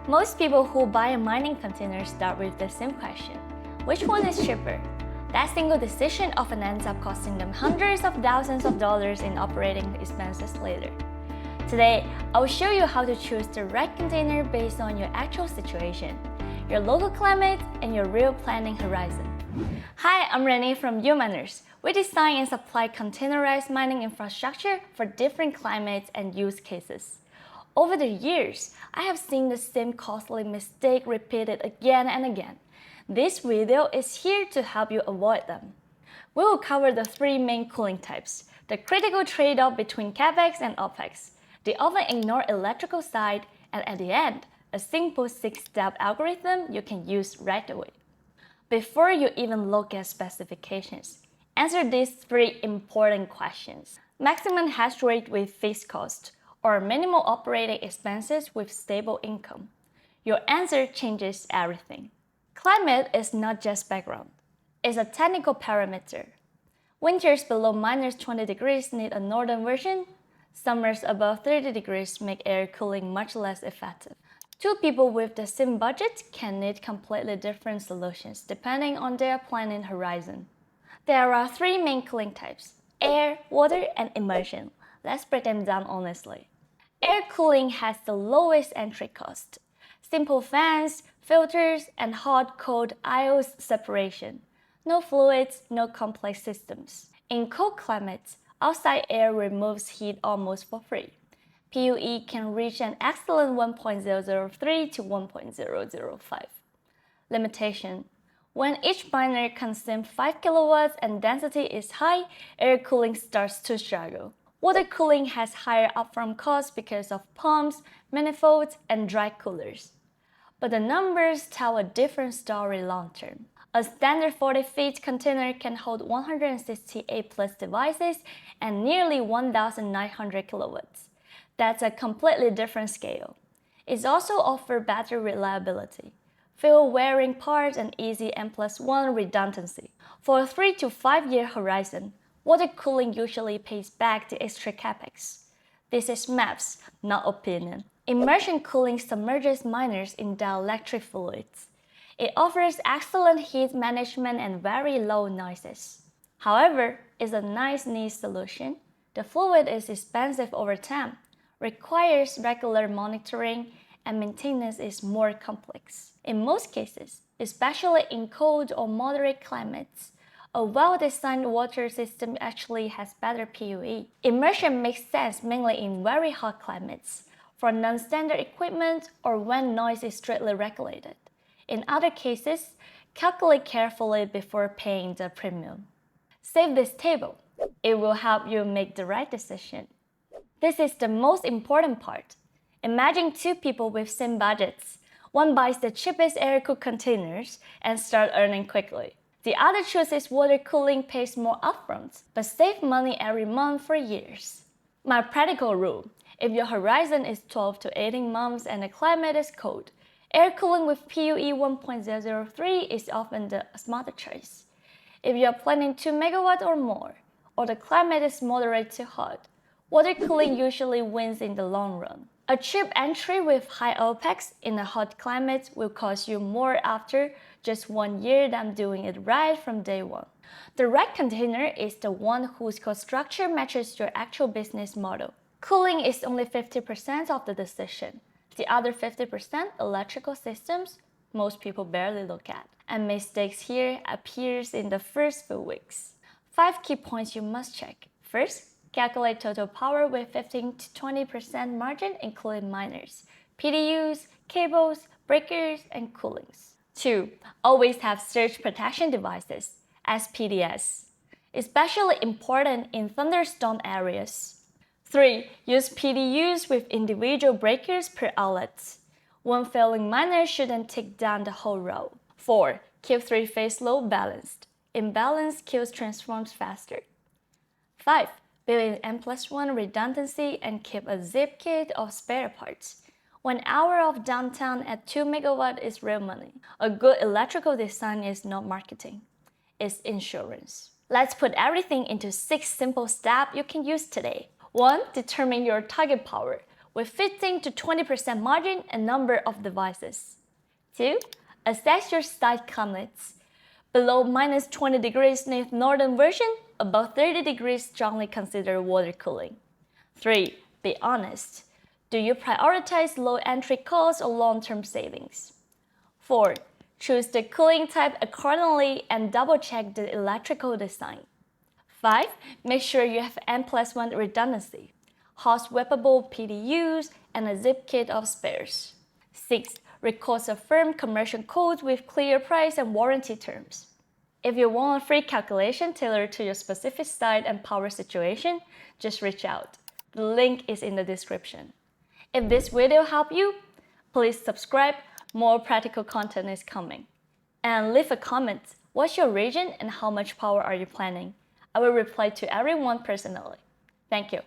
Most people who buy a mining container start with the same question: which one is cheaper? That single decision often ends up costing them hundreds of thousands of dollars in operating expenses later. Today, I'll show you how to choose the right container based on your actual situation, your local climate, and your real planning horizon. Hi, I'm Renee from UMINERS. We design and supply containerized mining infrastructure for different climates and use cases. Over the years, I have seen the same costly mistake repeated again and again. This video is here to help you avoid them. We will cover the three main cooling types, the critical trade-off between CAPEX and OPEX, the often ignored electrical side, and at the end, a simple 6-step algorithm you can use right away. Before you even look at specifications, answer these three important questions. Maximum hash rate with fixed cost, or minimal operating expenses with stable income. Your answer changes everything. Climate is not just background. It's a technical parameter. Winters below -20 degrees need a northern version. Summers above 30 degrees make air cooling much less effective. Two people with the same budget can need completely different solutions depending on their planning horizon. There are three main cooling types: air, water, and immersion. Let's break them down honestly. Air cooling has the lowest entry cost. Simple fans, filters, and hot-cold ios separation. No fluids, no complex systems. In cold climates, outside air removes heat almost for free. PUE can reach an excellent 1.003 to 1.005. Limitation: when each miner consumes 5 kilowatts and density is high, air cooling starts to struggle. Water cooling has higher upfront costs because of pumps, manifolds, and dry coolers. But the numbers tell a different story long term. A standard 40-feet container can hold 168 plus devices and nearly 1,900 kilowatts. That's a completely different scale. It also offers better reliability, fewer wearing parts, and easy N+1 redundancy. For a 3 to 5 year horizon, water cooling usually pays back the extra CAPEX. This is maths, not opinion. Immersion cooling submerges miners in dielectric fluids. It offers excellent heat management and very low noises. However, it's a nice niche solution. The fluid is expensive over time, requires regular monitoring, and maintenance is more complex. In most cases, especially in cold or moderate climates, a well-designed water system actually has better PUE. Immersion makes sense mainly in very hot climates, for non-standard equipment, or when noise is strictly regulated. In other cases, calculate carefully before paying the premium. Save this table. It will help you make the right decision. This is the most important part. Imagine two people with same budgets. One buys the cheapest air-cooled containers and starts earning quickly. The other chooses water cooling, pays more upfront, but saves money every month for years. My practical rule: if your horizon is 12 to 18 months and the climate is cold, air cooling with PUE 1.003 is often the smarter choice. If you are planning 2 megawatts or more, or the climate is moderate to hot, water cooling usually wins in the long run. A cheap entry with high OPEX in a hot climate will cost you more after just 1 year than doing it right from day one. The right container is the one whose cost structure matches your actual business model. Cooling is only 50% of the decision. The other 50% electrical systems most people barely look at. And mistakes here appears in the first few weeks. 5 key points you must check. First, calculate total power with 15 to 20% margin including miners, PDUs, cables, breakers, and coolings. 2. Always have surge protection devices, SPDS, especially important in thunderstorm areas. 3. Use PDUs with individual breakers per outlet. One failing miner shouldn't take down the whole row. 4. Keep 3-phase load balanced. Imbalance kills transforms faster. 5. Build in N+1 redundancy and keep a zip kit of spare parts. 1 hour of downtime at 2 megawatts is real money. A good electrical design is not marketing. It's insurance. Let's put everything into 6 simple steps you can use today. 1. Determine your target power. with 15 to 20% margin and number of devices. 2. Assess your site climates. Below minus 20 degrees near northern version, above 30 degrees strongly consider water cooling. 3. Be honest. Do you prioritize low entry costs or long-term savings? 4. Choose the cooling type accordingly and double-check the electrical design. 5. Make sure you have N+1 redundancy, hot swappable PDUs, and a zip kit of spares. 6. Request a firm commercial code with clear price and warranty terms. If you want a free calculation tailored to your specific site and power situation, just reach out. The link is in the description. If this video helped you, please subscribe. More practical content is coming. And leave a comment. What's your region and how much power are you planning? I will reply to everyone personally. Thank you.